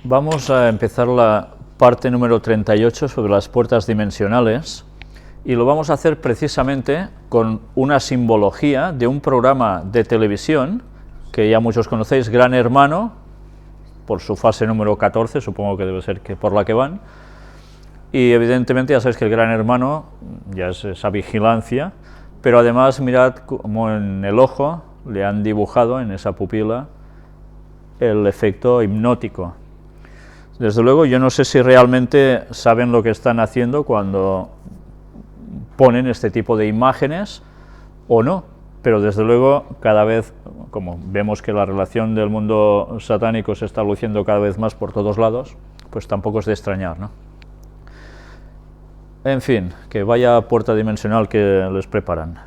Vamos a empezar la parte número 38 sobre las puertas dimensionales y lo vamos a hacer precisamente con una simbología de un programa de televisión que ya muchos conocéis, Gran Hermano, por su fase número 14, supongo que debe ser que por la que van, y evidentemente ya sabéis que el Gran Hermano ya es esa vigilancia, pero además mirad como en el ojo le han dibujado en esa pupila el efecto hipnótico. Desde luego yo no sé si realmente saben lo que están haciendo cuando ponen este tipo de imágenes o no, pero desde luego cada vez, como vemos que la relación del mundo satánico se está luciendo cada vez más por todos lados, pues tampoco es de extrañar, ¿no? En fin, que vaya puerta dimensional que les preparan,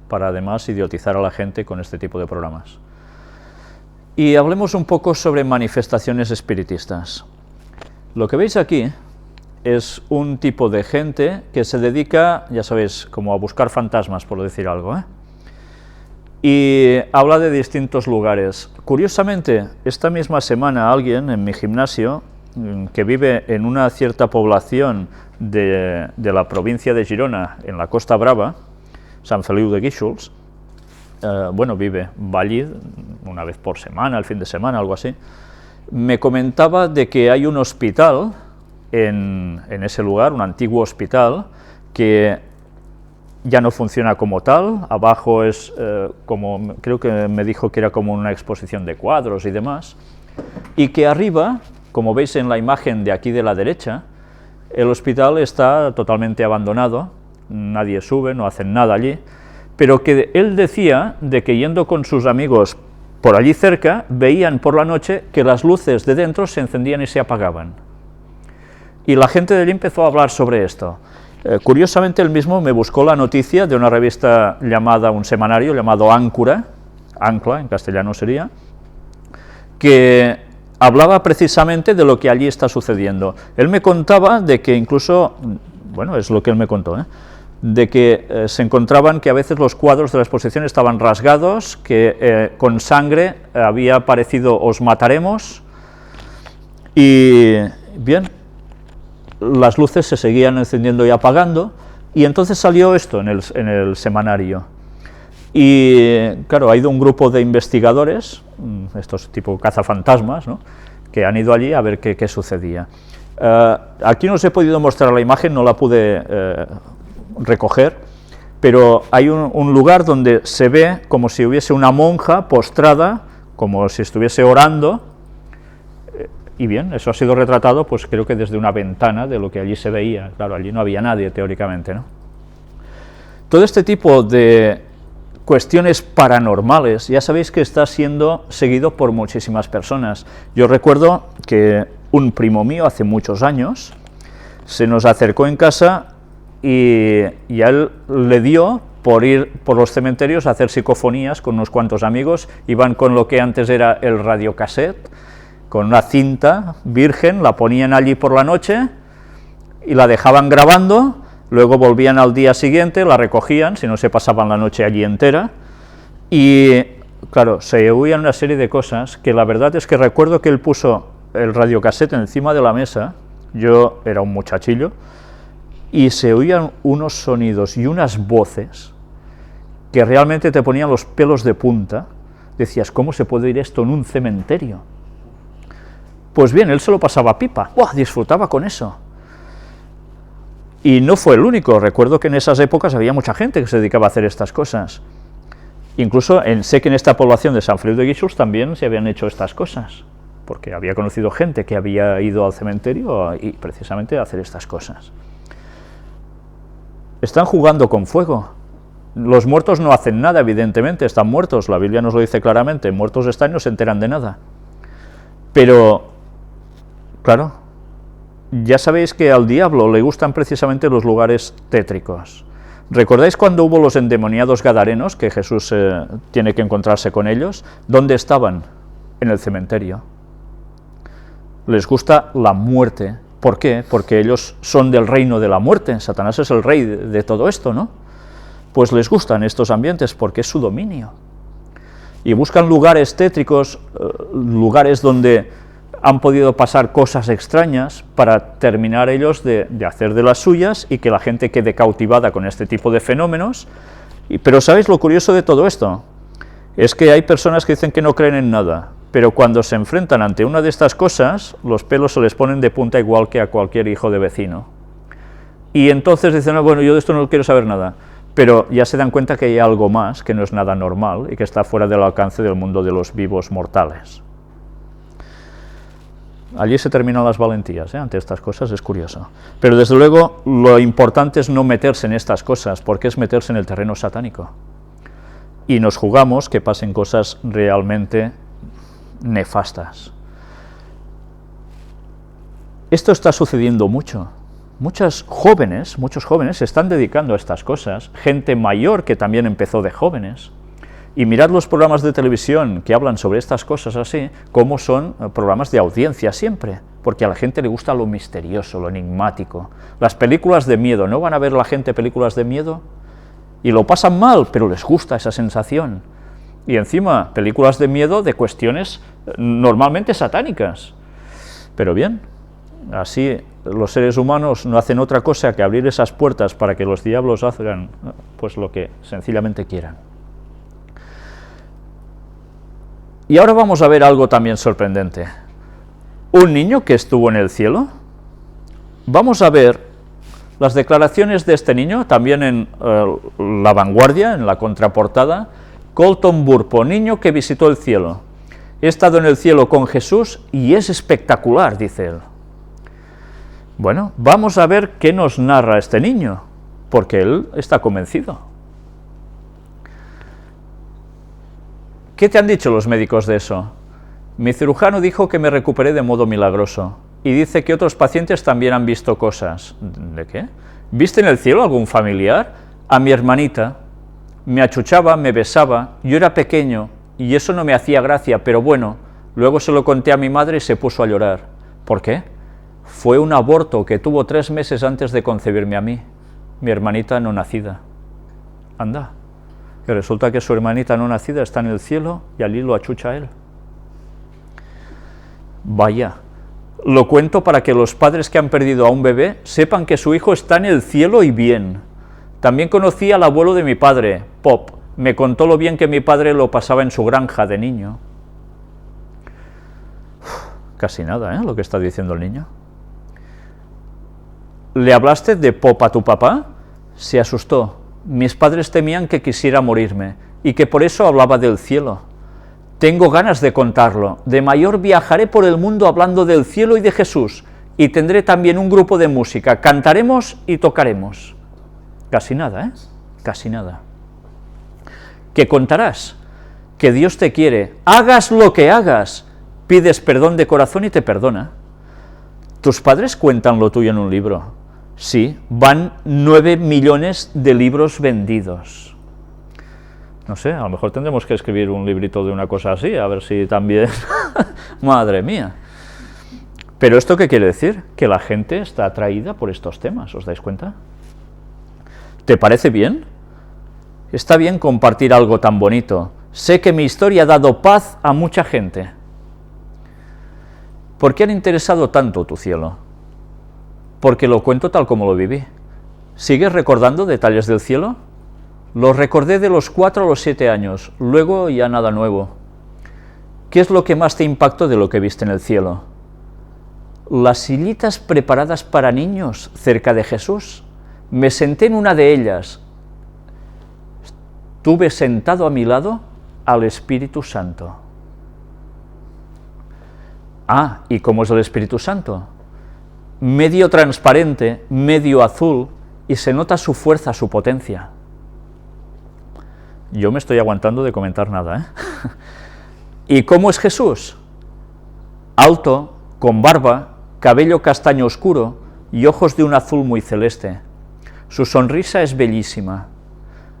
para además idiotizar a la gente con este tipo de programas. Y hablemos un poco sobre manifestaciones espiritistas. Lo que veis aquí es un tipo de gente que se dedica, ya sabéis, como a buscar fantasmas, por decir algo, y habla de distintos lugares. Curiosamente, esta misma semana alguien en mi gimnasio, que vive en una cierta población de la provincia de Girona, en la Costa Brava, Sant Feliu de Guíxols, va allí una vez por semana, el fin de semana, algo así, me comentaba de que hay un hospital en ese lugar, un antiguo hospital, que ya no funciona como tal, abajo es como, creo que me dijo que era como una exposición de cuadros y demás, y que arriba, como veis en la imagen de aquí de la derecha, el hospital está totalmente abandonado, nadie sube, no hacen nada allí, pero que él decía de que yendo con sus amigos por allí cerca, veían por la noche que las luces de dentro se encendían y se apagaban. Y la gente de allí empezó a hablar sobre esto. Curiosamente, él mismo me buscó la noticia de una revista llamada, un semanario llamado Áncora, Ancla en castellano sería, que hablaba precisamente de lo que allí está sucediendo. Él me contaba de que incluso, bueno, es lo que él me contó, de que se encontraban que a veces los cuadros de la exposición estaban rasgados, que con sangre había aparecido "os mataremos", y bien, las luces se seguían encendiendo y apagando, y entonces salió esto en el semanario. Y claro, ha ido un grupo de investigadores, estos tipo cazafantasmas, ¿no?, que han ido allí a ver qué sucedía. Aquí no os he podido mostrar la imagen, no la pude recoger, pero hay un lugar donde se ve como si hubiese una monja postrada, como si estuviese orando, y bien, eso ha sido retratado, pues creo que desde una ventana de lo que allí se veía. Claro, allí no había nadie teóricamente, ¿no? Todo este tipo de cuestiones paranormales, ya sabéis que está siendo seguido por muchísimas personas. Yo recuerdo que un primo mío hace muchos años se nos acercó en casa y a él le dio por ir por los cementerios a hacer psicofonías con unos cuantos amigos. Iban con lo que antes era el radiocassette, con una cinta virgen, la ponían allí por la noche y la dejaban grabando, luego volvían al día siguiente, la recogían, si no se pasaban la noche allí entera, y claro, se oían una serie de cosas que la verdad es que recuerdo que él puso el radiocassette encima de la mesa, yo era un muchachillo, y se oían unos sonidos y unas voces que realmente te ponían los pelos de punta. Decías, ¿cómo se puede oír esto en un cementerio? Pues bien, él se lo pasaba pipa, ¡buah!, disfrutaba con eso. Y no fue el único, recuerdo que en esas épocas había mucha gente que se dedicaba a hacer estas cosas. Incluso sé que en esta población de Sant Feliu de Guíxols también se habían hecho estas cosas, porque había conocido gente que había ido al cementerio y precisamente a hacer estas cosas. Están jugando con fuego. Los muertos no hacen nada, evidentemente, están muertos, la Biblia nos lo dice claramente, muertos están y no se enteran de nada. Pero, claro, ya sabéis que al diablo le gustan precisamente los lugares tétricos. ¿Recordáis cuando hubo los endemoniados gadarenos, que Jesús tiene que encontrarse con ellos? ¿Dónde estaban? En el cementerio. Les gusta la muerte. ¿Por qué? Porque ellos son del reino de la muerte, Satanás es el rey de todo esto, ¿no? Pues les gustan estos ambientes porque es su dominio. Y buscan lugares tétricos, lugares donde han podido pasar cosas extrañas para terminar ellos de hacer de las suyas y que la gente quede cautivada con este tipo de fenómenos. Pero ¿sabéis lo curioso de todo esto? Es que hay personas que dicen que no creen en nada, pero cuando se enfrentan ante una de estas cosas, los pelos se les ponen de punta igual que a cualquier hijo de vecino. Y entonces dicen, no, bueno, yo de esto no quiero saber nada, pero ya se dan cuenta que hay algo más, que no es nada normal y que está fuera del alcance del mundo de los vivos mortales. Allí se terminan las valentías, ante estas cosas, es curioso. Pero desde luego lo importante es no meterse en estas cosas, porque es meterse en el terreno satánico. Y nos jugamos que pasen cosas realmente nefastas. Esto está sucediendo mucho. Muchos jóvenes se están dedicando a estas cosas, gente mayor que también empezó de jóvenes. Y mirad los programas de televisión que hablan sobre estas cosas así, como son programas de audiencia siempre, porque a la gente le gusta lo misterioso, lo enigmático. Las películas de miedo, ¿no van a ver la gente películas de miedo? Y lo pasan mal, pero les gusta esa sensación. Y encima, películas de miedo de cuestiones normalmente satánicas. Pero bien, así los seres humanos no hacen otra cosa que abrir esas puertas para que los diablos hagan pues lo que sencillamente quieran. Y ahora vamos a ver algo también sorprendente. Un niño que estuvo en el cielo. Vamos a ver las declaraciones de este niño, también en La Vanguardia, en la contraportada. Colton Burpo, niño que visitó el cielo. He estado en el cielo con Jesús y es espectacular, dice él. Bueno, vamos a ver qué nos narra este niño, porque él está convencido. ¿Qué te han dicho los médicos de eso? Mi cirujano dijo que me recuperé de modo milagroso, y dice que otros pacientes también han visto cosas. ¿De qué? ¿Viste en el cielo algún familiar? A mi hermanita. Me achuchaba, me besaba, yo era pequeño, y eso no me hacía gracia, pero bueno, luego se lo conté a mi madre y se puso a llorar. ¿Por qué? Fue un aborto que tuvo 3 meses antes de concebirme a mí, mi hermanita no nacida. Anda. Que resulta que su hermanita no nacida está en el cielo y allí lo achucha él. Vaya, lo cuento para que los padres que han perdido a un bebé sepan que su hijo está en el cielo y bien. También conocí al abuelo de mi padre, Pop, me contó lo bien que mi padre lo pasaba en su granja de niño. Casi nada, lo que está diciendo el niño. ¿Le hablaste de Pop a tu papá? Se asustó. Mis padres temían que quisiera morirme, y que por eso hablaba del cielo. Tengo ganas de contarlo. De mayor viajaré por el mundo hablando del cielo y de Jesús, y tendré también un grupo de música. Cantaremos y tocaremos. Casi nada, Casi nada. ¿Qué contarás? Que Dios te quiere. Hagas lo que hagas. Pides perdón de corazón y te perdona. ¿Tus padres cuentan lo tuyo en un libro? Sí, van 9 millones de libros vendidos. No sé, a lo mejor tendremos que escribir un librito de una cosa así, a ver si también... Madre mía. Pero ¿esto qué quiere decir? Que la gente está atraída por estos temas, ¿os dais cuenta? ¿Te parece bien? Está bien compartir algo tan bonito. Sé que mi historia ha dado paz a mucha gente. ¿Por qué han interesado tanto tu cielo? Porque lo cuento tal como lo viví. ¿Sigues recordando detalles del cielo? Los recordé de los 4 a los 7 años, luego ya nada nuevo. ¿Qué es lo que más te impactó de lo que viste en el cielo? Las sillitas preparadas para niños cerca de Jesús. Me senté en una de ellas. Tuve sentado a mi lado al Espíritu Santo. Ah, ¿y cómo es el Espíritu Santo? Medio transparente, medio azul, y se nota su fuerza, su potencia. Yo me estoy aguantando de comentar nada, ¿Y cómo es Jesús? Alto, con barba, cabello castaño oscuro y ojos de un azul muy celeste. Su sonrisa es bellísima.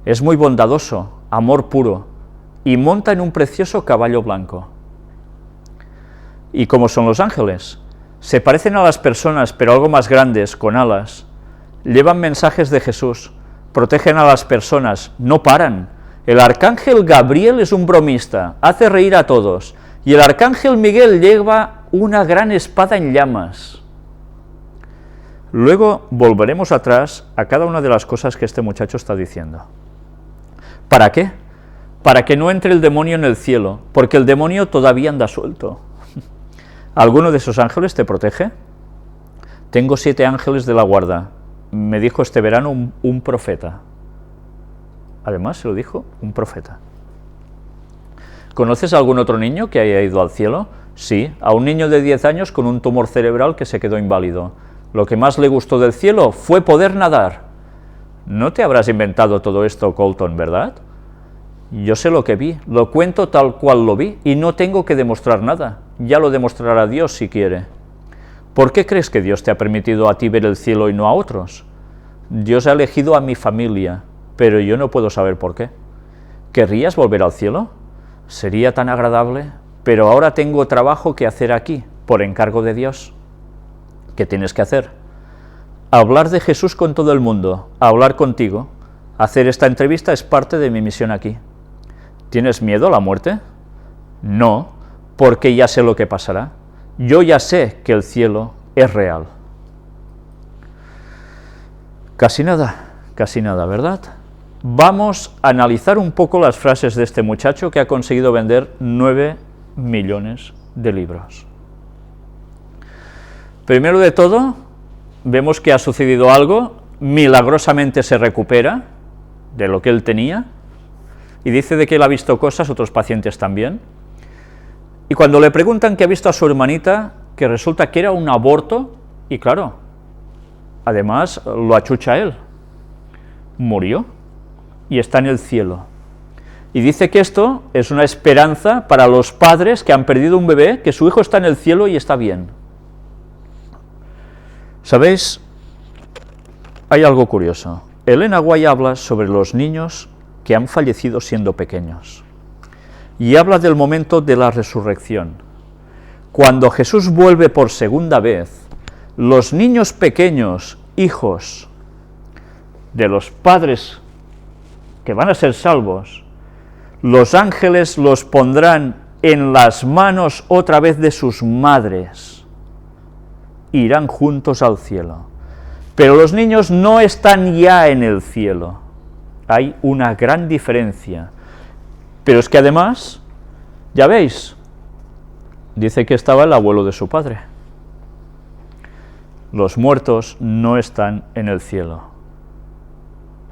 Es muy bondadoso, amor puro, y monta en un precioso caballo blanco. ¿Y cómo son los ángeles? Se parecen a las personas, pero algo más grandes, con alas. Llevan mensajes de Jesús, protegen a las personas, no paran. El arcángel Gabriel es un bromista, hace reír a todos, y el arcángel Miguel lleva una gran espada en llamas. Luego volveremos atrás a cada una de las cosas que este muchacho está diciendo. ¿Para qué? Para que no entre el demonio en el cielo, porque el demonio todavía anda suelto. ¿Alguno de esos ángeles te protege? Tengo 7 ángeles de la guarda, me dijo este verano un profeta. Además, se lo dijo un profeta. ¿Conoces a algún otro niño que haya ido al cielo? Sí, a un niño de 10 años con un tumor cerebral que se quedó inválido. Lo que más le gustó del cielo fue poder nadar. No te habrás inventado todo esto, Colton, ¿verdad? Yo sé lo que vi, lo cuento tal cual lo vi, y no tengo que demostrar nada. Ya lo demostrará Dios si quiere. ¿Por qué crees que Dios te ha permitido a ti ver el cielo y no a otros? Dios ha elegido a mi familia, pero yo no puedo saber por qué. ¿Querrías volver al cielo? Sería tan agradable, pero ahora tengo trabajo que hacer aquí, por encargo de Dios. ¿Qué tienes que hacer? Hablar de Jesús con todo el mundo, hablar contigo. Hacer esta entrevista es parte de mi misión aquí. ¿Tienes miedo a la muerte? No, porque ya sé lo que pasará. Yo ya sé que el cielo es real. Casi nada, ¿verdad? Vamos a analizar un poco las frases de este muchacho que ha conseguido vender 9 millones de libros. Primero de todo, vemos que ha sucedido algo, milagrosamente se recupera de lo que él tenía, y dice de que él ha visto cosas, otros pacientes también. Y cuando le preguntan que ha visto a su hermanita, que resulta que era un aborto, y claro, además lo achucha él, murió y está en el cielo. Y dice que esto es una esperanza para los padres que han perdido un bebé, que su hijo está en el cielo y está bien. ¿Sabéis? Hay algo curioso. Elena White habla sobre los niños que han fallecido siendo pequeños. Y habla del momento de la resurrección. Cuando Jesús vuelve por segunda vez, los niños pequeños, hijos de los padres que van a ser salvos, los ángeles los pondrán en las manos otra vez de sus madres, irán juntos al cielo. Pero los niños no están ya en el cielo, hay una gran diferencia. Pero es que además, ya veis, dice que estaba el abuelo de su padre. Los muertos no están en el cielo.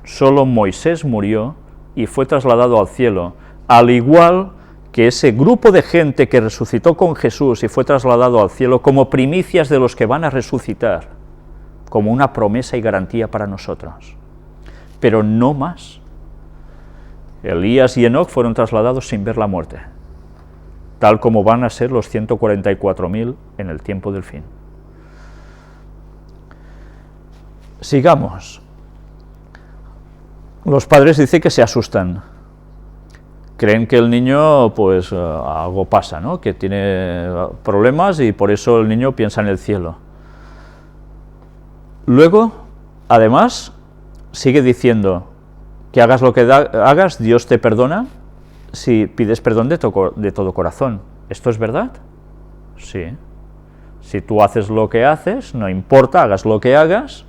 Solo Moisés murió y fue trasladado al cielo, al igual que ese grupo de gente que resucitó con Jesús y fue trasladado al cielo como primicias de los que van a resucitar, como una promesa y garantía para nosotros. Pero no más. Elías y Enoc fueron trasladados sin ver la muerte, tal como van a ser los 144.000 en el tiempo del fin. Sigamos. Los padres dicen que se asustan. Creen que el niño, pues, algo pasa, ¿no? Que tiene problemas y por eso el niño piensa en el cielo. Luego, además, sigue diciendo que hagas lo que hagas, Dios te perdona si pides perdón de todo corazón. ¿Esto es verdad? Sí. Si tú haces lo que haces, no importa, hagas lo que hagas,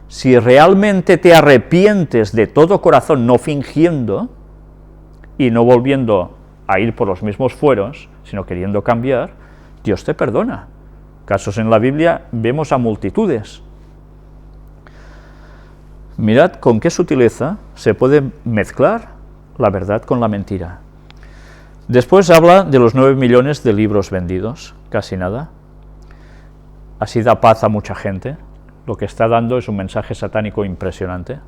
si realmente te arrepientes de todo corazón, no fingiendo, y no volviendo a ir por los mismos fueros, sino queriendo cambiar, Dios te perdona. Casos en la Biblia vemos a multitudes. Mirad con qué sutileza se puede mezclar la verdad con la mentira. Después habla de los 9 millones de libros vendidos, casi nada. Así da paz a mucha gente. Lo que está dando es un mensaje satánico impresionante.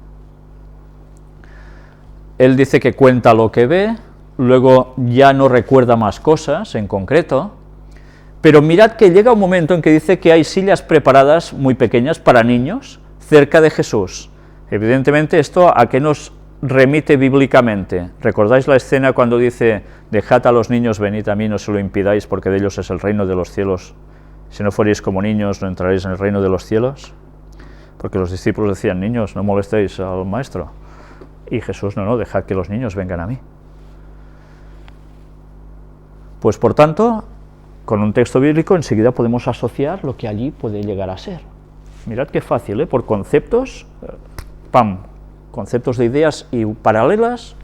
Él dice que cuenta lo que ve, luego ya no recuerda más cosas en concreto, pero mirad que llega un momento en que dice que hay sillas preparadas muy pequeñas para niños cerca de Jesús. Evidentemente, ¿esto a qué nos remite bíblicamente? ¿Recordáis la escena cuando dice, dejad a los niños, venid a mí, no se lo impidáis, porque de ellos es el reino de los cielos? Si no fuereis como niños, no entraréis en el reino de los cielos. Porque los discípulos decían, niños, no molestéis al maestro. Y Jesús, no, dejad que los niños vengan a mí. Pues por tanto, con un texto bíblico enseguida podemos asociar lo que allí puede llegar a ser. Mirad qué fácil, ¿eh? Por conceptos, ¡pam!, conceptos de ideas y paralelas,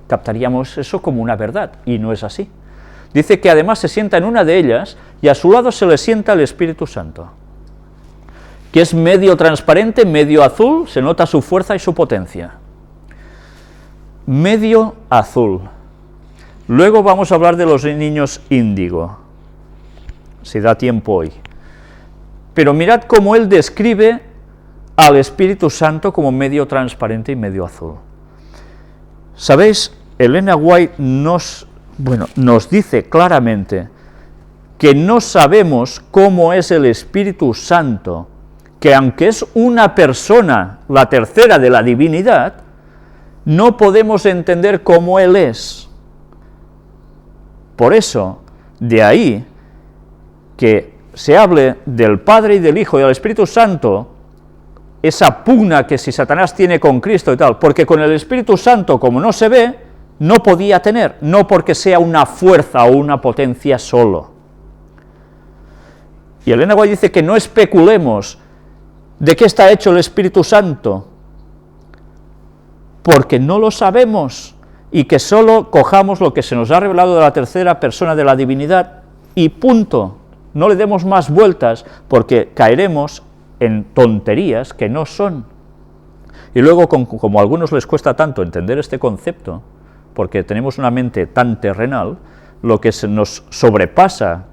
captaríamos eso como una verdad, y no es así. Dice que además se sienta en una de ellas, y a su lado se le sienta el Espíritu Santo, que es medio transparente, medio azul, se nota su fuerza y su potencia. Medio azul. Luego vamos a hablar de los niños índigo, si da tiempo hoy. Pero mirad cómo él describe al Espíritu Santo como medio transparente y medio azul. ¿Sabéis? Elena White nos dice claramente que no sabemos cómo es el Espíritu Santo, que aunque es una persona, la tercera de la divinidad, no podemos entender cómo Él es. Por eso, de ahí que se hable del Padre y del Hijo y del Espíritu Santo, esa pugna que si Satanás tiene con Cristo y tal, porque con el Espíritu Santo, como no se ve, no podía tener, no porque sea una fuerza o una potencia solo. Y Elena White dice que no especulemos de qué está hecho el Espíritu Santo, porque no lo sabemos, y que solo cojamos lo que se nos ha revelado de la tercera persona de la divinidad, y punto, no le demos más vueltas, porque caeremos en tonterías que no son. Y luego, como a algunos les cuesta tanto entender este concepto, porque tenemos una mente tan terrenal, lo que se nos sobrepasa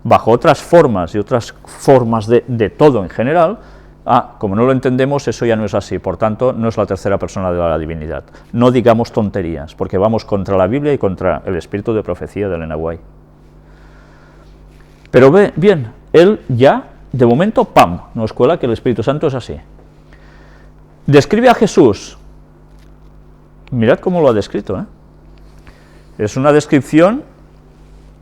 bajo otras formas y otras formas de todo en general, como no lo entendemos, eso ya no es así, por tanto, no es la tercera persona de la divinidad. No digamos tonterías, porque vamos contra la Biblia y contra el espíritu de profecía de Elena White. Pero bien, él ya, de momento, ¡pam!, nos cuela que el Espíritu Santo es así. Describe a Jesús. Mirad cómo lo ha descrito, ¿eh? Es una descripción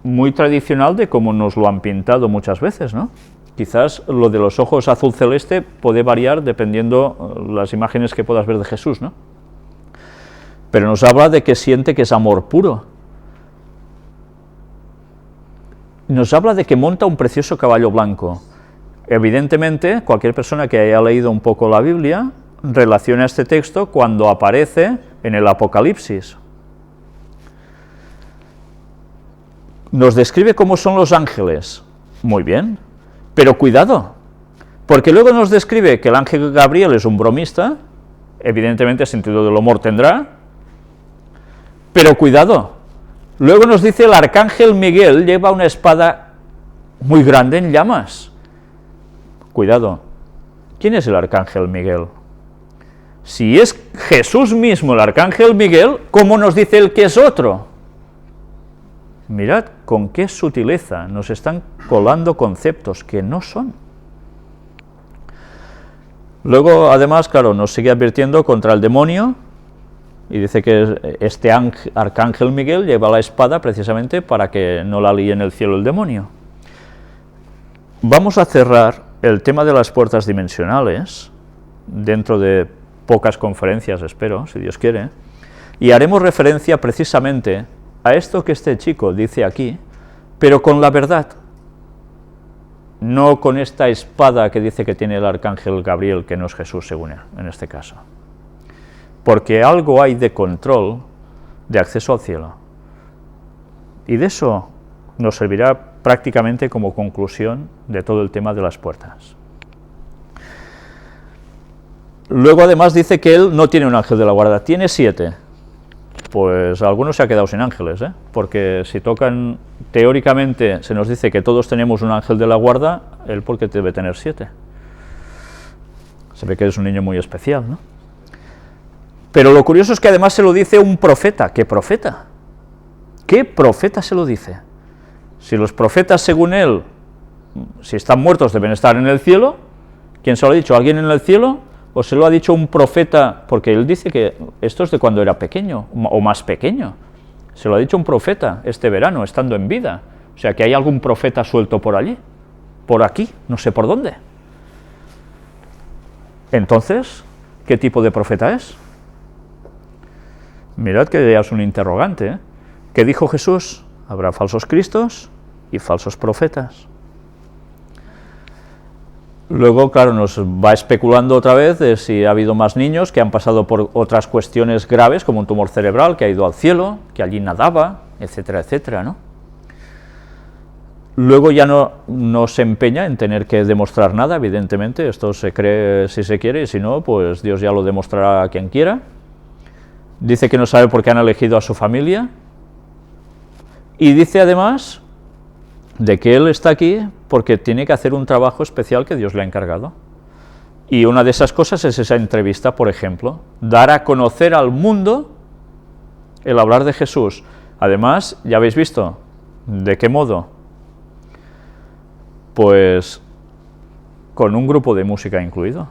muy tradicional de cómo nos lo han pintado muchas veces, ¿no? Quizás lo de los ojos azul celeste puede variar dependiendo las imágenes que puedas ver de Jesús, ¿no? Pero nos habla de que siente que es amor puro. Nos habla de que monta un precioso caballo blanco. Evidentemente, cualquier persona que haya leído un poco la Biblia relaciona este texto cuando aparece en el Apocalipsis. Nos describe cómo son los ángeles. Muy bien, pero cuidado, porque luego nos describe que el ángel Gabriel es un bromista, evidentemente sentido del humor tendrá, pero cuidado. Luego nos dice el arcángel Miguel lleva una espada muy grande en llamas. Cuidado, ¿quién es el arcángel Miguel? Si es Jesús mismo el arcángel Miguel, ¿cómo nos dice él que es otro? Mirad con qué sutileza nos están colando conceptos que no son. Luego, además, claro, nos sigue advirtiendo contra el demonio, y dice que este arcángel Miguel lleva la espada precisamente para que no la líe en el cielo el demonio. Vamos a cerrar el tema de las puertas dimensionales, dentro de pocas conferencias, espero, si Dios quiere, y haremos referencia precisamente a esto que este chico dice aquí, pero con la verdad, no con esta espada que dice que tiene el arcángel Gabriel, que no es Jesús según él, en este caso. Porque algo hay de control, de acceso al cielo. Y de eso nos servirá prácticamente como conclusión de todo el tema de las puertas. Luego además dice que él no tiene un ángel de la guarda, tiene 7. Pues algunos se ha quedado sin ángeles, ¿eh? Porque si tocan, teóricamente se nos dice que todos tenemos un ángel de la guarda, él porque debe tener 7. Se ve que es un niño muy especial, ¿no? Pero lo curioso es que además se lo dice un profeta. ¿Qué profeta? ¿Qué profeta se lo dice? Si los profetas, según él, si están muertos deben estar en el cielo, ¿quién se lo ha dicho? ¿Alguien en el cielo? ¿O se lo ha dicho un profeta? Porque él dice que esto es de cuando era pequeño, o más pequeño. Se lo ha dicho un profeta este verano, estando en vida. O sea, que hay algún profeta suelto por allí, por aquí, no sé por dónde. Entonces, ¿qué tipo de profeta es? Mirad que ya es un interrogante, ¿eh? ¿Qué dijo Jesús? Habrá falsos cristos, y falsos profetas. Luego, claro, nos va especulando otra vez de si ha habido más niños que han pasado por otras cuestiones graves, como un tumor cerebral, que ha ido al cielo, que allí nadaba, etcétera, etcétera, ¿no? Luego ya no se empeña en tener que demostrar nada, evidentemente, esto se cree si se quiere, y si no, pues Dios ya lo demostrará a quien quiera. Dice que no sabe por qué han elegido a su familia, y dice además de que él está aquí porque tiene que hacer un trabajo especial que Dios le ha encargado. Y una de esas cosas es esa entrevista, por ejemplo, dar a conocer al mundo el hablar de Jesús. Además, ya habéis visto, ¿de qué modo? Pues con un grupo de música incluido.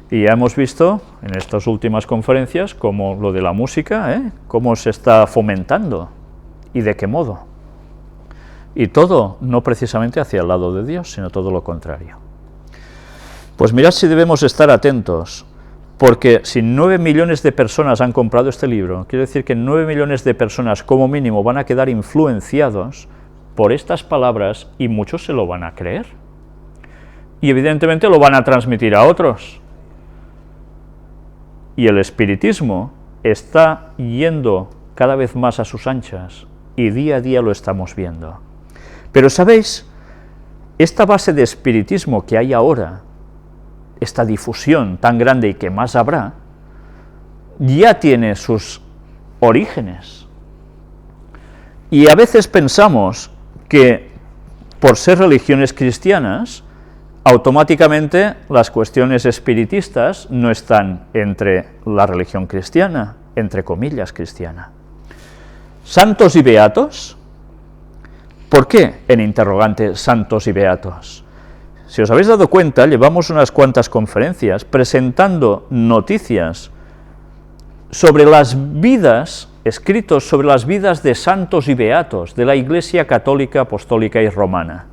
Y ya hemos visto en estas últimas conferencias cómo lo de la música, cómo se está fomentando y de qué modo. Y todo no precisamente hacia el lado de Dios, sino todo lo contrario. Pues mirad si debemos estar atentos, porque si 9 millones de personas han comprado este libro, quiere decir que 9 millones de personas como mínimo van a quedar influenciados por estas palabras y muchos se lo van a creer. Y evidentemente lo van a transmitir a otros. Y el espiritismo está yendo cada vez más a sus anchas y día a día lo estamos viendo. Pero ¿sabéis? Esta base de espiritismo que hay ahora, esta difusión tan grande y que más habrá, ya tiene sus orígenes. Y a veces pensamos que por ser religiones cristianas, automáticamente las cuestiones espiritistas no están entre la religión cristiana, entre comillas cristiana. ¿Santos y beatos? ¿Por qué en interrogante santos y beatos? Si os habéis dado cuenta, llevamos unas cuantas conferencias presentando noticias sobre las vidas, escritos sobre las vidas de santos y beatos de la Iglesia católica, apostólica y romana.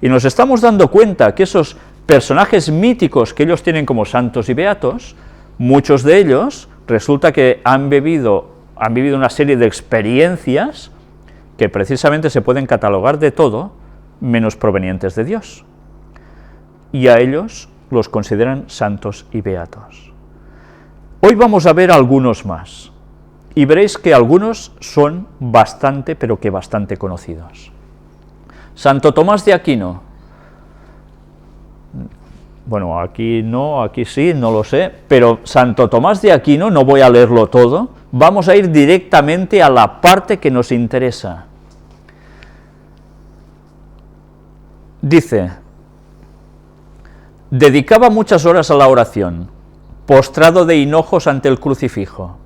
Y nos estamos dando cuenta que esos personajes míticos que ellos tienen como santos y beatos, muchos de ellos resulta que han vivido una serie de experiencias que precisamente se pueden catalogar de todo menos provenientes de Dios. Y a ellos los consideran santos y beatos. Hoy vamos a ver algunos más, y veréis que algunos son bastante, pero que bastante conocidos. Santo Tomás de Aquino. Bueno, aquí no, aquí sí, no lo sé, pero Santo Tomás de Aquino, no voy a leerlo todo, vamos a ir directamente a la parte que nos interesa. Dice, dedicaba muchas horas a la oración, postrado de hinojos ante el crucifijo.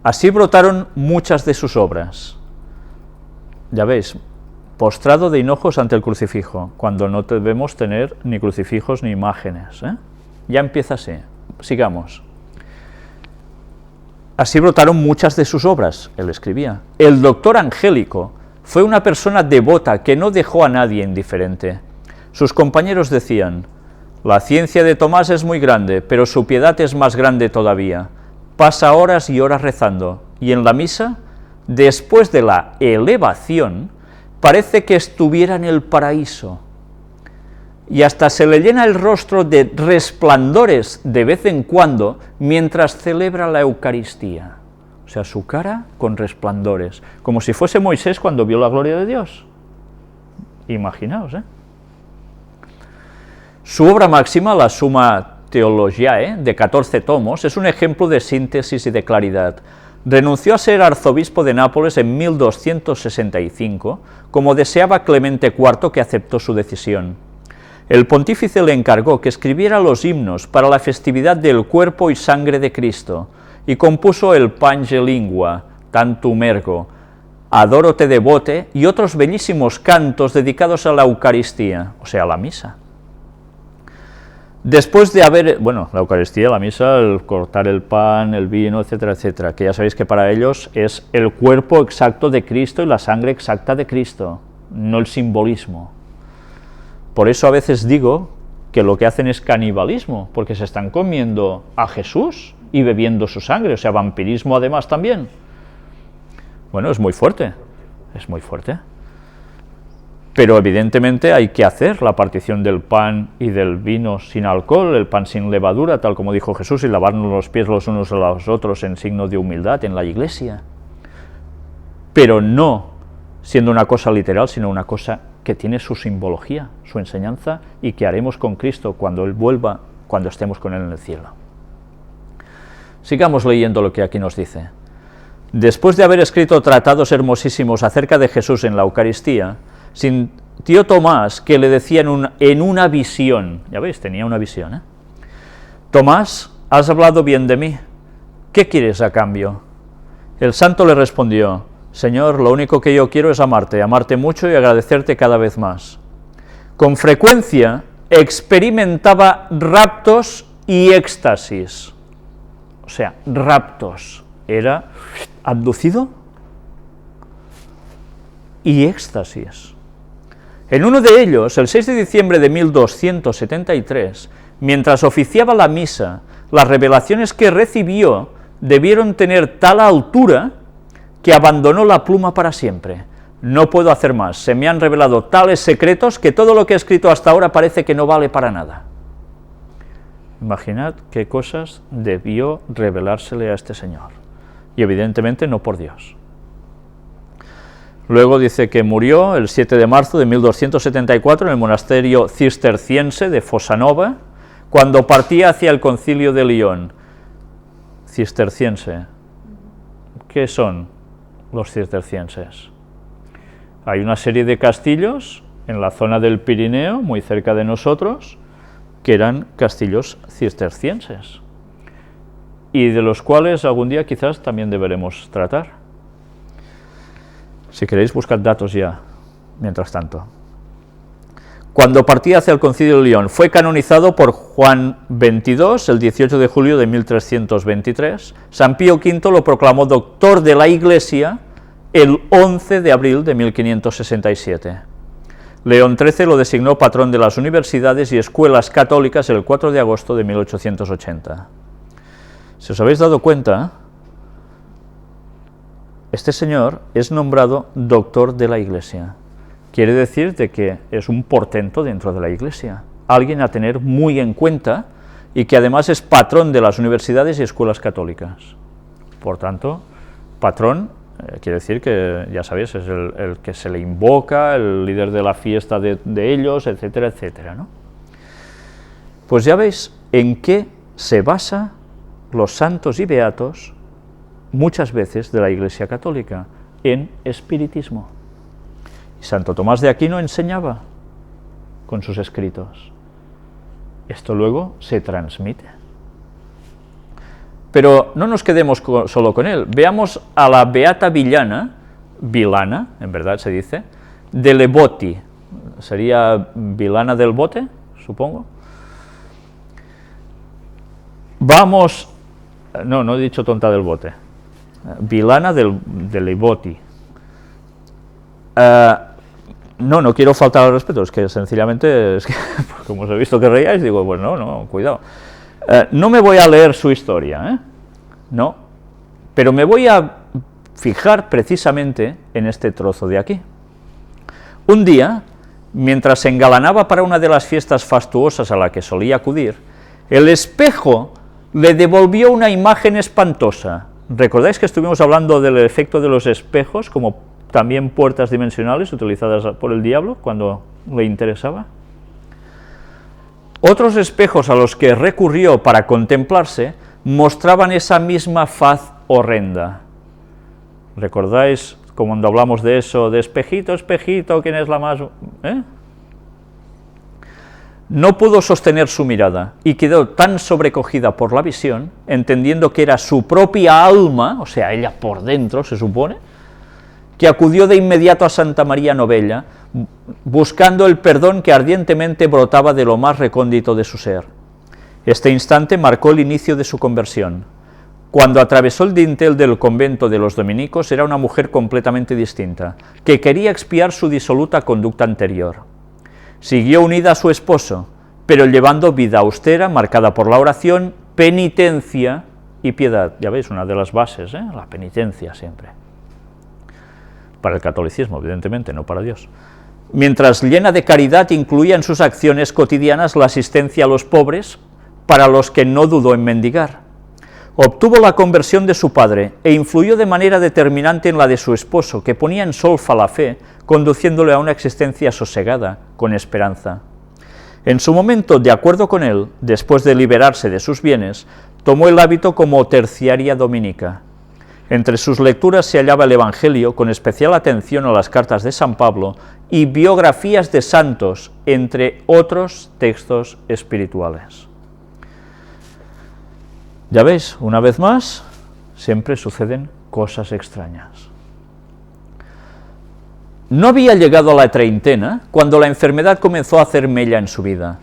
Así brotaron muchas de sus obras. Ya veis, postrado de hinojos ante el crucifijo, cuando no debemos tener ni crucifijos ni imágenes. Ya empieza así. Sigamos. Así brotaron muchas de sus obras, él escribía. El doctor Angélico fue una persona devota que no dejó a nadie indiferente. Sus compañeros decían, la ciencia de Tomás es muy grande, pero su piedad es más grande todavía. Pasa horas y horas rezando, y en la misa, después de la elevación, parece que estuviera en el paraíso. Y hasta se le llena el rostro de resplandores de vez en cuando mientras celebra la Eucaristía. O sea, su cara con resplandores, como si fuese Moisés cuando vio la gloria de Dios. Imaginaos, Su obra máxima, la Summa Theologiae, de 14 tomos, es un ejemplo de síntesis y de claridad. Renunció a ser arzobispo de Nápoles en 1265, como deseaba Clemente IV, que aceptó su decisión. El pontífice le encargó que escribiera los himnos para la festividad del cuerpo y sangre de Cristo, y compuso el Pange Lingua, Tantum Ergo, Adoro te devote, y otros bellísimos cantos dedicados a la Eucaristía, o sea, a la misa. Después de haber, la Eucaristía, la misa, el cortar el pan, el vino, etcétera, etcétera, que ya sabéis que para ellos es el cuerpo exacto de Cristo y la sangre exacta de Cristo, no el simbolismo. Por eso a veces digo que lo que hacen es canibalismo, porque se están comiendo a Jesús y bebiendo su sangre, o sea, vampirismo además también. Bueno, es muy fuerte, es muy fuerte. pero evidentemente hay que hacer la partición del pan y del vino sin alcohol, el pan sin levadura, tal como dijo Jesús, y lavarnos los pies los unos a los otros en signo de humildad en la Iglesia, pero no siendo una cosa literal, sino una cosa que tiene su simbología, su enseñanza, y que haremos con Cristo cuando Él vuelva, cuando estemos con Él en el cielo. Sigamos leyendo lo que aquí nos dice. Después de haber escrito tratados hermosísimos acerca de Jesús en la Eucaristía, sintió Tomás que le decía en una visión, ya veis, tenía una visión, ¿eh? Tomás, has hablado bien de mí, ¿qué quieres a cambio? El santo le respondió, Señor, lo único que yo quiero es amarte mucho y agradecerte cada vez más. Con frecuencia experimentaba raptos y éxtasis, o sea, raptos, era abducido y éxtasis. En uno de ellos, el 6 de diciembre de 1273, mientras oficiaba la misa, las revelaciones que recibió debieron tener tal altura que abandonó la pluma para siempre. No puedo hacer más, se me han revelado tales secretos que todo lo que he escrito hasta ahora parece que no vale para nada. Imaginad qué cosas debió revelársele a este señor, y evidentemente no por Dios. Luego dice que murió el 7 de marzo de 1274 en el monasterio cisterciense de Fossanova, cuando partía hacia el concilio de Lyon. Cisterciense, ¿qué son los cistercienses? Hay una serie de castillos en la zona del Pirineo, muy cerca de nosotros, que eran castillos cistercienses, y de los cuales algún día quizás también deberemos tratar. Si queréis, buscad datos ya, mientras tanto. Cuando partía hacia el concilio de Lyon, fue canonizado por Juan XXII el 18 de julio de 1323. San Pío V lo proclamó doctor de la Iglesia el 11 de abril de 1567. León XIII lo designó patrón de las universidades y escuelas católicas el 4 de agosto de 1880. Si os habéis dado cuenta, este señor es nombrado doctor de la Iglesia. Quiere decir de que es un portento dentro de la Iglesia, alguien a tener muy en cuenta y que además es patrón de las universidades y escuelas católicas. Por tanto, patrón quiere decir que, ya sabéis, es el que se le invoca, el líder de la fiesta de ellos, etcétera, etcétera, ¿no? Pues ya veis en qué se basa los santos y beatos muchas veces de la Iglesia católica, en espiritismo. Y Santo Tomás de Aquino enseñaba con sus escritos. Esto luego se transmite. Pero no nos quedemos solo con él, veamos a la beata Vilana, en verdad se dice, de Leboti, sería Vilana del Bote, supongo. Vamos, no he dicho tonta del bote, Vilana de Leboti. No quiero faltar al respeto, es que sencillamente, como os he visto que reíais, digo, pues no, cuidado. No me voy a leer su historia, no, pero me voy a fijar precisamente en este trozo de aquí. Un día, mientras se engalanaba para una de las fiestas fastuosas a la que solía acudir, el espejo le devolvió una imagen espantosa. ¿Recordáis que estuvimos hablando del efecto de los espejos como también puertas dimensionales utilizadas por el diablo cuando le interesaba? Otros espejos a los que recurrió para contemplarse mostraban esa misma faz horrenda. ¿Recordáis cuando hablamos de eso, de espejito, espejito, quién es la más...? No pudo sostener su mirada y quedó tan sobrecogida por la visión, entendiendo que era su propia alma, o sea, ella por dentro, se supone, que acudió de inmediato a Santa María Novella, buscando el perdón que ardientemente brotaba de lo más recóndito de su ser. Este instante marcó el inicio de su conversión. Cuando atravesó el dintel del convento de los dominicos, era una mujer completamente distinta, que quería expiar su disoluta conducta anterior. Siguió unida a su esposo, pero llevando vida austera, marcada por la oración, penitencia y piedad. Ya veis, una de las bases, la penitencia siempre. Para el catolicismo, evidentemente, no para Dios. mientras llena de caridad incluía en sus acciones cotidianas la asistencia a los pobres, para los que no dudó en mendigar. Obtuvo la conversión de su padre e influyó de manera determinante en la de su esposo, que ponía en solfa la fe, conduciéndole a una existencia sosegada, con esperanza. En su momento, de acuerdo con él, después de liberarse de sus bienes, tomó el hábito como terciaria dominica. Entre sus lecturas se hallaba el Evangelio, con especial atención a las cartas de San Pablo, y biografías de santos, entre otros textos espirituales. Ya veis, una vez más, siempre suceden cosas extrañas. No había llegado a la treintena cuando la enfermedad comenzó a hacer mella en su vida.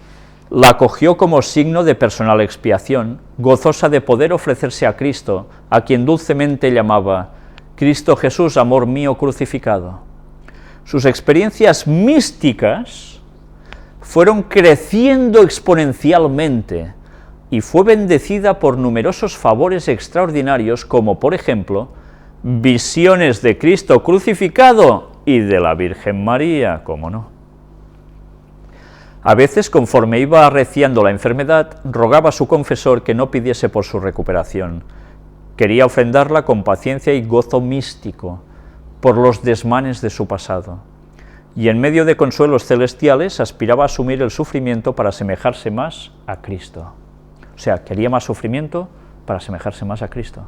La acogió como signo de personal expiación, gozosa de poder ofrecerse a Cristo, a quien dulcemente llamaba Cristo Jesús, amor mío crucificado. Sus experiencias místicas fueron creciendo exponencialmente y fue bendecida por numerosos favores extraordinarios, como por ejemplo, visiones de Cristo crucificado y de la Virgen María, ¿cómo no? A veces, conforme iba arreciando la enfermedad, rogaba a su confesor que no pidiese por su recuperación. Quería ofrendarla con paciencia y gozo místico por los desmanes de su pasado. Y en medio de consuelos celestiales aspiraba a asumir el sufrimiento para asemejarse más a Cristo. O sea, quería más sufrimiento para asemejarse más a Cristo.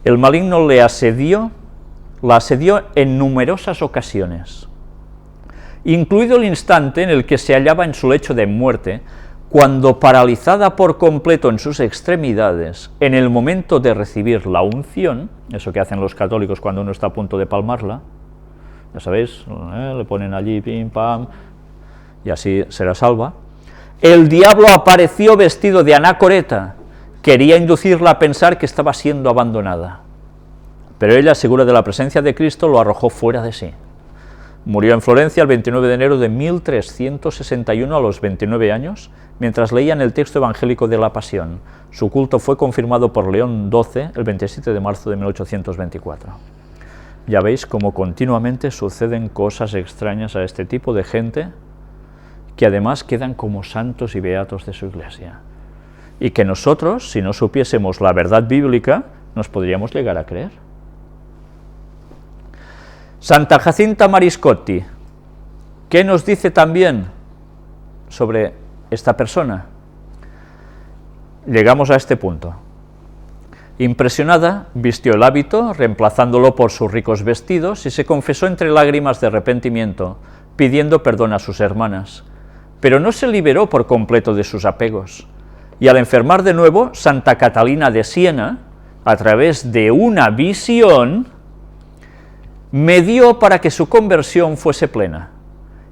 El maligno la asedió en numerosas ocasiones, incluido el instante en el que se hallaba en su lecho de muerte, cuando, paralizada por completo en sus extremidades, en el momento de recibir la unción, eso que hacen los católicos cuando uno está a punto de palmarla, ya sabéis, le ponen allí, pim, pam, y así será salva, el diablo apareció vestido de anacoreta, quería inducirla a pensar que estaba siendo abandonada, pero ella, segura de la presencia de Cristo, lo arrojó fuera de sí. Murió en Florencia el 29 de enero de 1361 a los 29 años, mientras leían el texto evangélico de la Pasión. Su culto fue confirmado por León XII el 27 de marzo de 1824. Ya veis cómo continuamente suceden cosas extrañas a este tipo de gente, que además quedan como santos y beatos de su Iglesia, y que nosotros, si no supiésemos la verdad bíblica, nos podríamos llegar a creer. Santa Jacinta Mariscotti, ¿qué nos dice también sobre esta persona? Llegamos a este punto. Impresionada, vistió el hábito, reemplazándolo por sus ricos vestidos, y se confesó entre lágrimas de arrepentimiento, pidiendo perdón a sus hermanas. Pero no se liberó por completo de sus apegos, y al enfermar de nuevo, Santa Catalina de Siena, a través de una visión, medió para que su conversión fuese plena.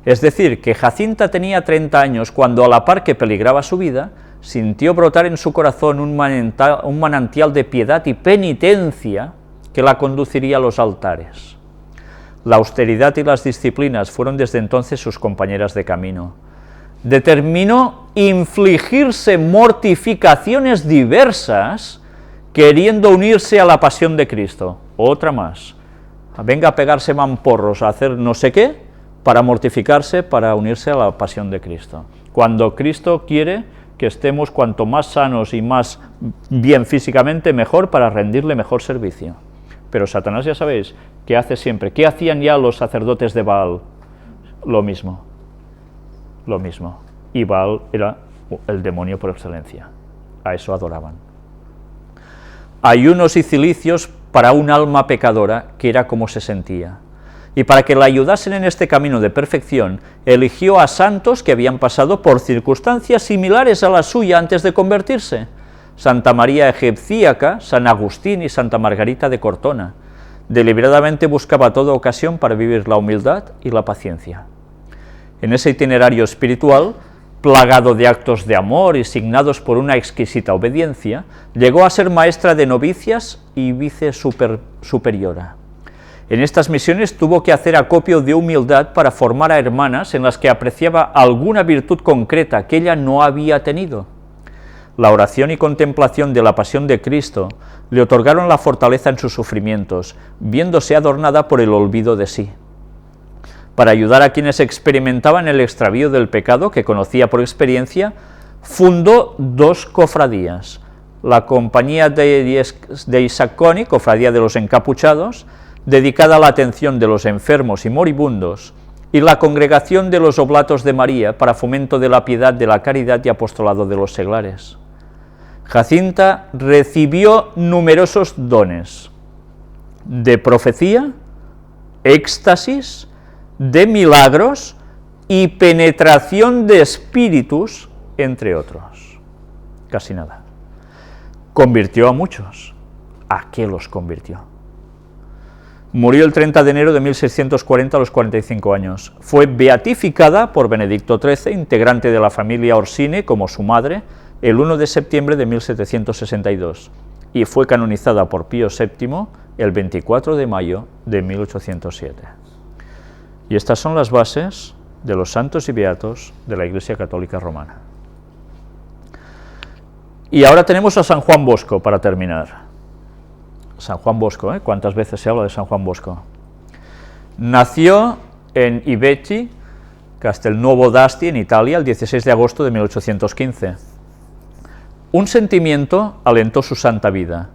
Es decir, que Jacinta tenía 30 años cuando, a la par que peligraba su vida, sintió brotar en su corazón un manantial de piedad y penitencia que la conduciría a los altares. La austeridad y las disciplinas fueron desde entonces sus compañeras de camino. Determinó infligirse mortificaciones diversas, queriendo unirse a la pasión de Cristo. Otra más. Venga a pegarse mamporros, a hacer no sé qué, para mortificarse, para unirse a la pasión de Cristo. Cuando Cristo quiere que estemos cuanto más sanos y más bien físicamente, mejor, para rendirle mejor servicio. Pero Satanás, ya sabéis, ¿qué hace siempre? ¿Qué hacían ya los sacerdotes de Baal? Lo mismo. Y Baal era el demonio por excelencia. A eso adoraban. Ayunos y cilicios para un alma pecadora, que era como se sentía. Y para que la ayudasen en este camino de perfección, eligió a santos que habían pasado por circunstancias similares a la suya antes de convertirse: Santa María Egipcíaca, San Agustín y Santa Margarita de Cortona. Deliberadamente buscaba toda ocasión para vivir la humildad y la paciencia. En ese itinerario espiritual, plagado de actos de amor y signados por una exquisita obediencia, llegó a ser maestra de novicias y vicesuperiora. En estas misiones tuvo que hacer acopio de humildad para formar a hermanas en las que apreciaba alguna virtud concreta que ella no había tenido. la oración y contemplación de la pasión de Cristo le otorgaron la fortaleza en sus sufrimientos, viéndose adornada por el olvido de sí. Para ayudar a quienes experimentaban el extravío del pecado que conocía por experiencia, fundó 2 cofradías, la Compañía de Isaconi, Cofradía de los Encapuchados, dedicada a la atención de los enfermos y moribundos, y la Congregación de los Oblatos de María, para fomento de la piedad, de la caridad y apostolado de los seglares. Jacinta recibió numerosos dones de profecía, éxtasis, de milagros y penetración de espíritus, entre otros. Casi nada. Convirtió a muchos. ¿A qué los convirtió? Murió el 30 de enero de 1640 a los 45 años. Fue beatificada por Benedicto XIII, integrante de la familia Orsini, como su madre, el 1 de septiembre de 1762, y fue canonizada por Pío VII el 24 de mayo de 1807. Y estas son las bases de los santos y beatos de la Iglesia Católica Romana. Y ahora tenemos a San Juan Bosco para terminar. San Juan Bosco, ¿cuántas veces se habla de San Juan Bosco? Nació en Ibecchi, Castelnuovo d'Asti, en Italia, el 16 de agosto de 1815. Un sentimiento alentó su santa vida.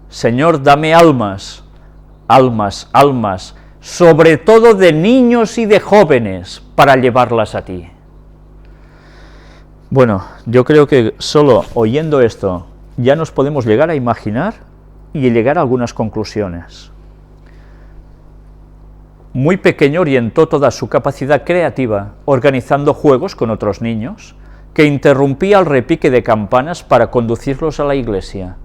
Señor, dame almas, almas, almas, sobre todo de niños y de jóvenes, para llevarlas a ti. Bueno, yo creo que solo oyendo esto ya nos podemos llegar a imaginar y llegar a algunas conclusiones. Muy pequeño orientó toda su capacidad creativa organizando juegos con otros niños, que interrumpía el repique de campanas para conducirlos a la iglesia.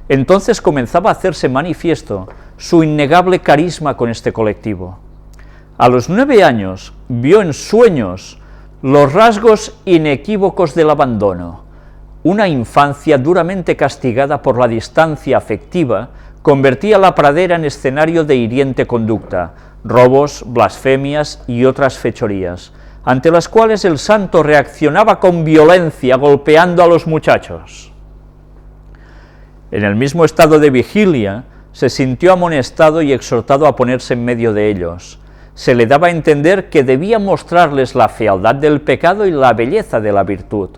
Entonces comenzaba a hacerse manifiesto su innegable carisma con este colectivo. A los 9 años vio en sueños los rasgos inequívocos del abandono. Una infancia duramente castigada por la distancia afectiva convertía la pradera en escenario de hiriente conducta, robos, blasfemias y otras fechorías, ante las cuales el santo reaccionaba con violencia, golpeando a los muchachos. En el mismo estado de vigilia, se sintió amonestado y exhortado a ponerse en medio de ellos. Se le daba a entender que debía mostrarles la fealdad del pecado y la belleza de la virtud.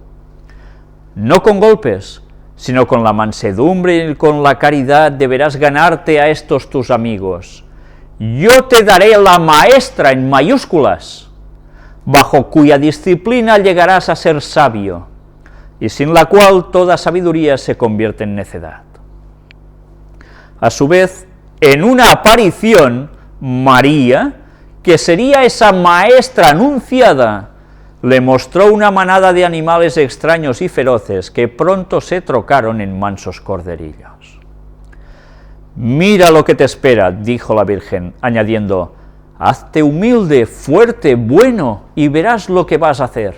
No con golpes, sino con la mansedumbre y con la caridad deberás ganarte a estos tus amigos. Yo te daré la maestra en mayúsculas, bajo cuya disciplina llegarás a ser sabio, y sin la cual toda sabiduría se convierte en necedad. A su vez, en una aparición, María, que sería esa maestra anunciada, le mostró una manada de animales extraños y feroces que pronto se trocaron en mansos corderillos. Mira lo que te espera, dijo la Virgen, añadiendo, hazte humilde, fuerte, bueno, y verás lo que vas a hacer.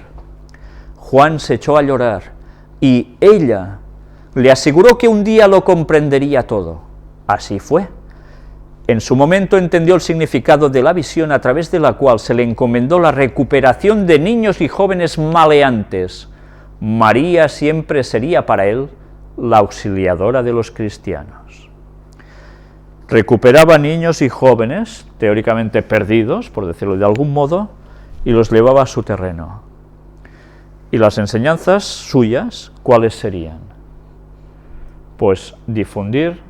Juan se echó a llorar, y ella le aseguró que un día lo comprendería todo. Así fue. En su momento entendió el significado de la visión a través de la cual se le encomendó la recuperación de niños y jóvenes maleantes. María siempre sería para él la auxiliadora de los cristianos. Recuperaba niños y jóvenes, teóricamente perdidos, por decirlo de algún modo, y los llevaba a su terreno. ¿Y las enseñanzas suyas cuáles serían? Pues difundir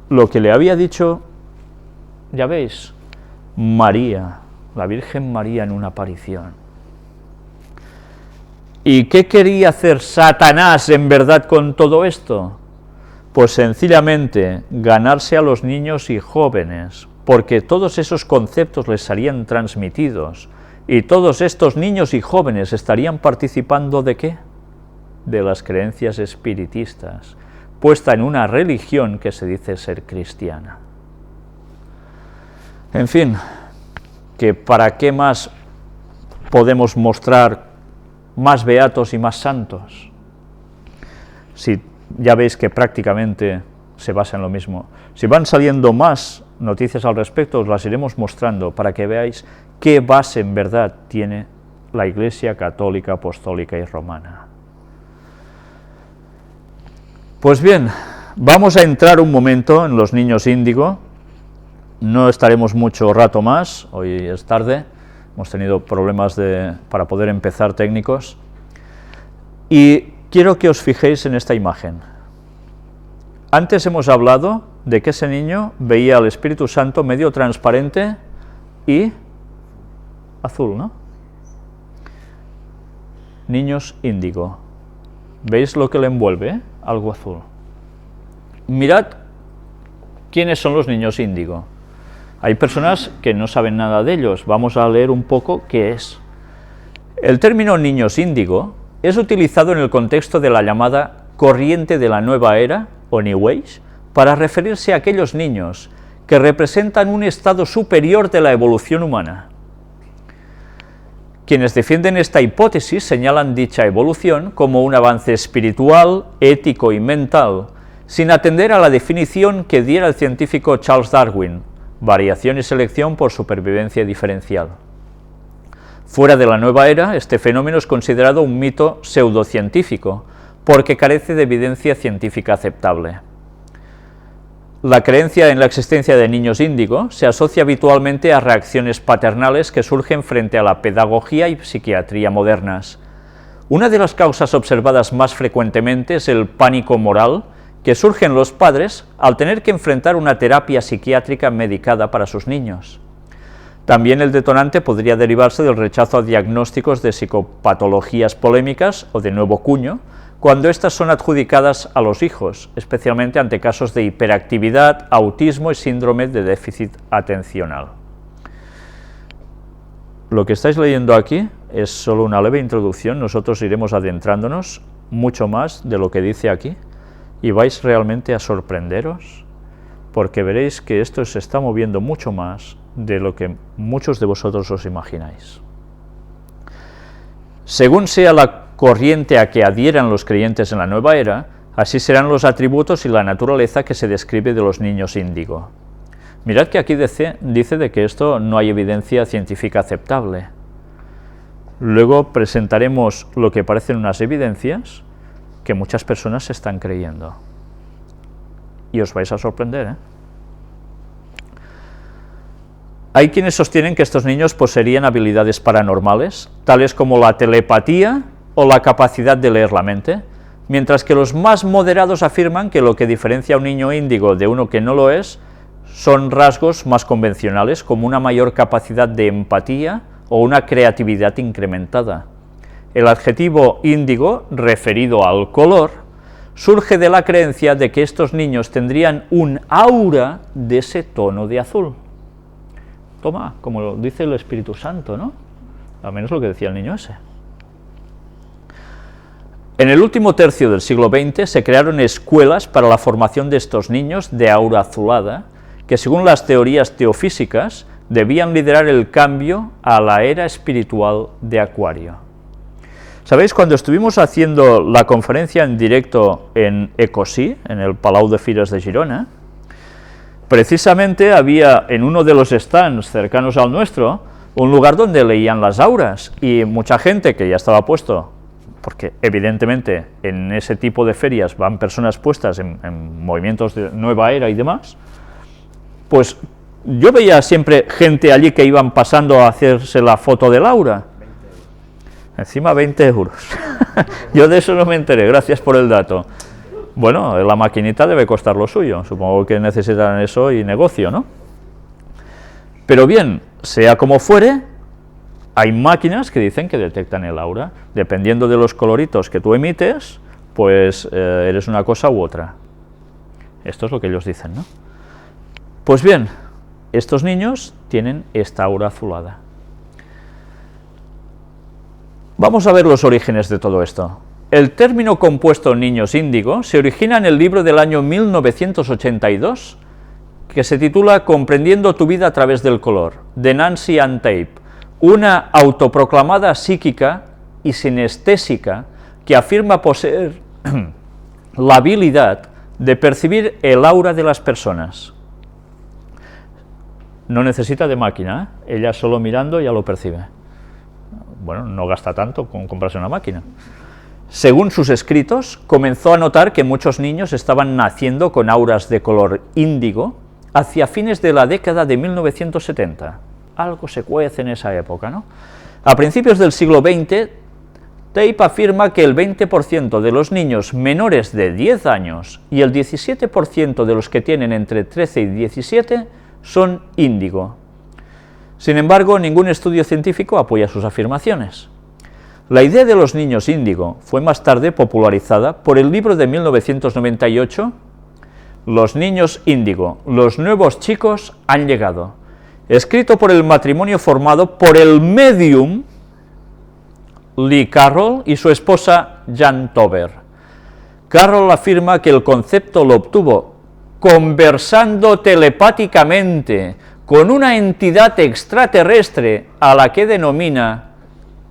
lo que le había dicho, ya veis, María, la Virgen María en una aparición. ¿Y qué quería hacer Satanás en verdad con todo esto? Pues sencillamente ganarse a los niños y jóvenes, porque todos esos conceptos les serían transmitidos, y todos estos niños y jóvenes estarían participando ¿de qué? De las creencias espiritistas, puesta en una religión que se dice ser cristiana. En fin, que para qué más podemos mostrar más beatos y más santos, si ya veis que prácticamente se basa en lo mismo. Si van saliendo más noticias al respecto, os las iremos mostrando para que veáis qué base en verdad tiene la Iglesia Católica, Apostólica y Romana. Pues bien, vamos a entrar un momento en los niños índigo. No estaremos mucho rato más, hoy es tarde, hemos tenido problemas para poder empezar técnicos. Y quiero que os fijéis en esta imagen. Antes hemos hablado de que ese niño veía al Espíritu Santo medio transparente y azul, ¿no? Niños índigo. ¿Veis lo que le envuelve? Algo azul. Mirad quiénes son los niños índigo. Hay personas que no saben nada de ellos. Vamos a leer un poco qué es. El término niños índigo es utilizado en el contexto de la llamada corriente de la nueva era, o New Age, para referirse a aquellos niños que representan un estado superior de la evolución humana. Quienes defienden esta hipótesis señalan dicha evolución como un avance espiritual, ético y mental, sin atender a la definición que diera el científico Charles Darwin, variación y selección por supervivencia diferencial. Fuera de la nueva era, este fenómeno es considerado un mito pseudocientífico, porque carece de evidencia científica aceptable. La creencia en la existencia de niños índigo se asocia habitualmente a reacciones paternales que surgen frente a la pedagogía y psiquiatría modernas. Una de las causas observadas más frecuentemente es el pánico moral que surge en los padres al tener que enfrentar una terapia psiquiátrica medicada para sus niños. También el detonante podría derivarse del rechazo a diagnósticos de psicopatologías polémicas o de nuevo cuño, cuando éstas son adjudicadas a los hijos, especialmente ante casos de hiperactividad, autismo y síndrome de déficit atencional. Lo que estáis leyendo aquí es solo una leve introducción, nosotros iremos adentrándonos mucho más de lo que dice aquí, y vais realmente a sorprenderos, porque veréis que esto se está moviendo mucho más de lo que muchos de vosotros os imagináis. Según sea la corriente a que adhieran los creyentes en la nueva era, así serán los atributos y la naturaleza que se describe de los niños índigo. Mirad que aquí dice de que esto no hay evidencia científica aceptable. Luego presentaremos lo que parecen unas evidencias que muchas personas se están creyendo. Y os vais a sorprender, ¿eh? Hay quienes sostienen que estos niños poseerían habilidades paranormales, tales como la telepatía o la capacidad de leer la mente, mientras que los más moderados afirman que lo que diferencia a un niño índigo de uno que no lo es son rasgos más convencionales, como una mayor capacidad de empatía o una creatividad incrementada. El adjetivo índigo, referido al color, surge de la creencia de que estos niños tendrían un aura de ese tono de azul. Toma, como lo dice el Espíritu Santo, ¿no? Al menos lo que decía el niño ese. En el último tercio del siglo XX se crearon escuelas para la formación de estos niños de aura azulada, que según las teorías teofísicas debían liderar el cambio a la era espiritual de Acuario. ¿Sabéis? Cuando estuvimos haciendo la conferencia en directo en Ecosí, en el Palau de Fires de Girona, precisamente había en uno de los stands cercanos al nuestro un lugar donde leían las auras, y mucha gente que ya estaba puesto, porque evidentemente en ese tipo de ferias van personas puestas en movimientos de nueva era y demás, pues yo veía siempre gente allí que iban pasando a hacerse la foto del aura. Encima 20 euros. Yo de eso no me enteré, gracias por el dato. Bueno, la maquinita debe costar lo suyo, supongo que necesitan eso y negocio, ¿no? Pero bien, sea como fuere, hay máquinas que dicen que detectan el aura. Dependiendo de los coloritos que tú emites, pues eres una cosa u otra. Esto es lo que ellos dicen, ¿no? Pues bien, estos niños tienen esta aura azulada. Vamos a ver los orígenes de todo esto. El término compuesto niños índigo se origina en el libro del año 1982, que se titula Comprendiendo tu vida a través del color, de Nancy Ann Tape, una autoproclamada psíquica y sinestésica que afirma poseer la habilidad de percibir el aura de las personas. No necesita de máquina, ¿eh? Ella solo mirando ya lo percibe. Bueno, no gasta tanto con comprarse una máquina. según sus escritos, comenzó a notar que muchos niños estaban naciendo con auras de color índigo hacia fines de la década de 1970. Algo se cuece en esa época, ¿no? A principios del siglo XX, Tape afirma que el 20% de los niños menores de 10 años y el 17% de los que tienen entre 13 y 17 son índigo. Sin embargo, ningún estudio científico apoya sus afirmaciones. La idea de los niños índigo fue más tarde popularizada por el libro de 1998, Los niños índigo, los nuevos chicos han llegado, escrito por el matrimonio formado por el médium Lee Carroll y su esposa Jan Tober. Carroll afirma que el concepto lo obtuvo conversando telepáticamente con una entidad extraterrestre a la que denomina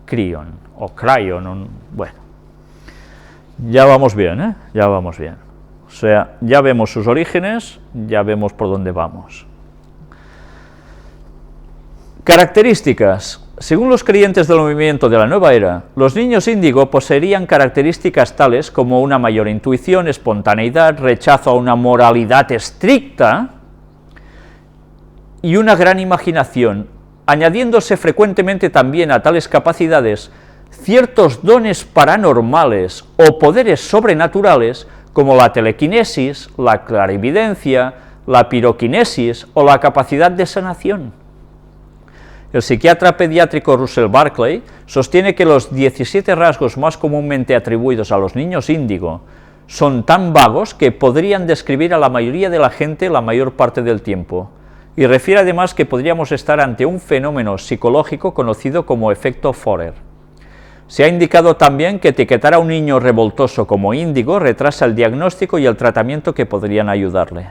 Cryon, o Cryon, bueno, ya vamos bien, ¿eh? Ya vamos bien. O sea, ya vemos sus orígenes, ya vemos por dónde vamos. Características. Según los creyentes del movimiento de la nueva era, los niños índigo poseerían características tales como una mayor intuición, espontaneidad, rechazo a una moralidad estricta y una gran imaginación, añadiéndose frecuentemente también a tales capacidades ciertos dones paranormales o poderes sobrenaturales como la telequinesis, la clarividencia, la piroquinesis o la capacidad de sanación. El psiquiatra pediátrico Russell Barclay sostiene que los 17 rasgos más comúnmente atribuidos a los niños índigo son tan vagos que podrían describir a la mayoría de la gente la mayor parte del tiempo, y refiere además que podríamos estar ante un fenómeno psicológico conocido como efecto Forer. Se ha indicado también que etiquetar a un niño revoltoso como índigo retrasa el diagnóstico y el tratamiento que podrían ayudarle.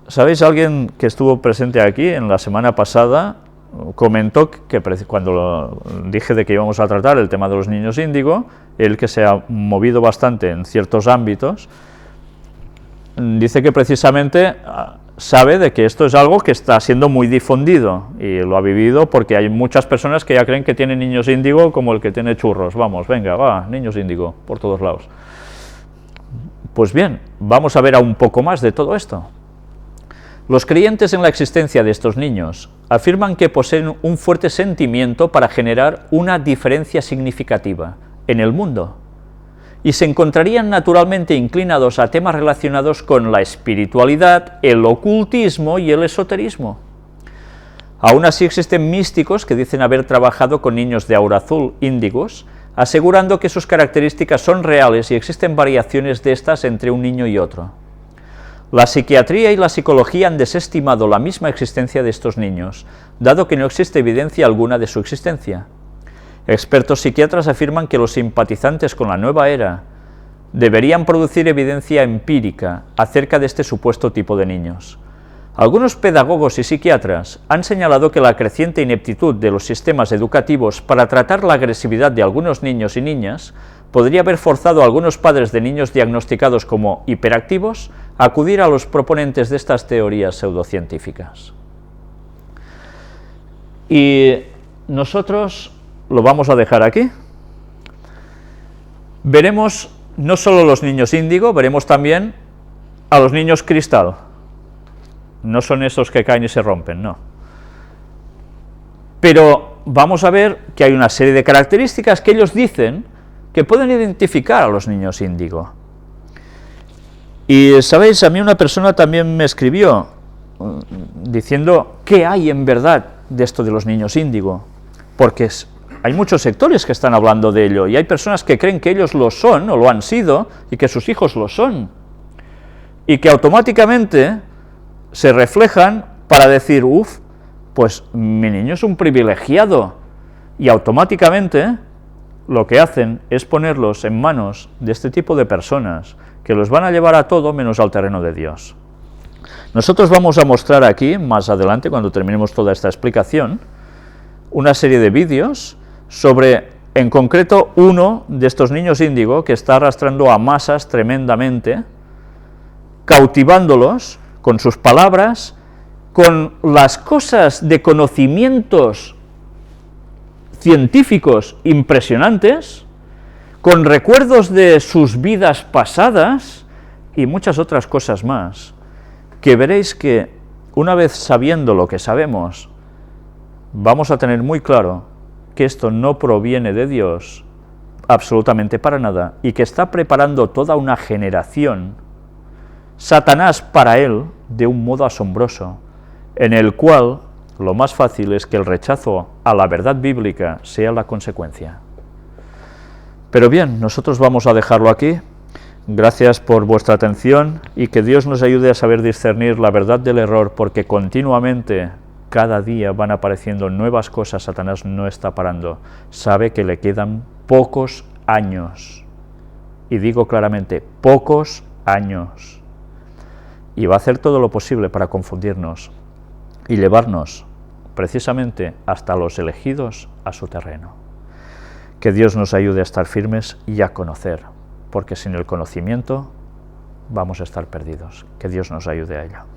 ¿Sabéis? Alguien que estuvo presente aquí en la semana pasada comentó que cuando dije de que íbamos a tratar el tema de los niños índigo, él que se ha movido bastante en ciertos ámbitos, dice que precisamente sabe de que esto es algo que está siendo muy difundido y lo ha vivido porque hay muchas personas que ya creen que tienen niños índigo como el que tiene churros. Vamos, venga, va, niños índigo por todos lados. Pues bien, vamos a ver un poco más de todo esto. Los creyentes en la existencia de estos niños afirman que poseen un fuerte sentimiento para generar una diferencia significativa en el mundo y se encontrarían naturalmente inclinados a temas relacionados con la espiritualidad, el ocultismo y el esoterismo. Aún así existen místicos que dicen haber trabajado con niños de aura azul índigos, asegurando que sus características son reales y existen variaciones de estas entre un niño y otro. La psiquiatría y la psicología han desestimado la misma existencia de estos niños, dado que no existe evidencia alguna de su existencia. Expertos psiquiatras afirman que los simpatizantes con la nueva era deberían producir evidencia empírica acerca de este supuesto tipo de niños. Algunos pedagogos y psiquiatras han señalado que la creciente ineptitud de los sistemas educativos para tratar la agresividad de algunos niños y niñas podría haber forzado a algunos padres de niños diagnosticados como hiperactivos a acudir a los proponentes de estas teorías pseudocientíficas. Y nosotros lo vamos a dejar aquí. Veremos no solo los niños índigo, veremos también a los niños cristal. No son esos que caen y se rompen, no. Pero vamos a ver que hay una serie de características que ellos dicen que pueden identificar a los niños índigo. Y, ¿sabéis? A mí una persona también me escribió diciendo qué hay en verdad de esto de los niños índigo, porque hay muchos sectores que están hablando de ello, y hay personas que creen que ellos lo son, o lo han sido, y que sus hijos lo son, y que automáticamente se reflejan para decir, uff, pues mi niño es un privilegiado, y automáticamente lo que hacen es ponerlos en manos de este tipo de personas, que los van a llevar a todo menos al terreno de Dios. Nosotros vamos a mostrar aquí, más adelante, cuando terminemos toda esta explicación, una serie de vídeos sobre, en concreto, uno de estos niños índigo que está arrastrando a masas tremendamente, cautivándolos con sus palabras, con las cosas de conocimientos científicos impresionantes, con recuerdos de sus vidas pasadas y muchas otras cosas más, que veréis que una vez sabiendo lo que sabemos, vamos a tener muy claro que esto no proviene de Dios absolutamente para nada, y que está preparando toda una generación, Satanás para él, de un modo asombroso, en el cual lo más fácil es que el rechazo a la verdad bíblica sea la consecuencia. Pero bien, nosotros vamos a dejarlo aquí. Gracias por vuestra atención y que Dios nos ayude a saber discernir la verdad del error, porque continuamente, cada día van apareciendo nuevas cosas. Satanás no está parando, sabe que le quedan pocos años, y digo claramente, pocos años, y va a hacer todo lo posible para confundirnos y llevarnos precisamente hasta los elegidos a su terreno. Que Dios nos ayude a estar firmes y a conocer, porque sin el conocimiento vamos a estar perdidos. Que Dios nos ayude a ello.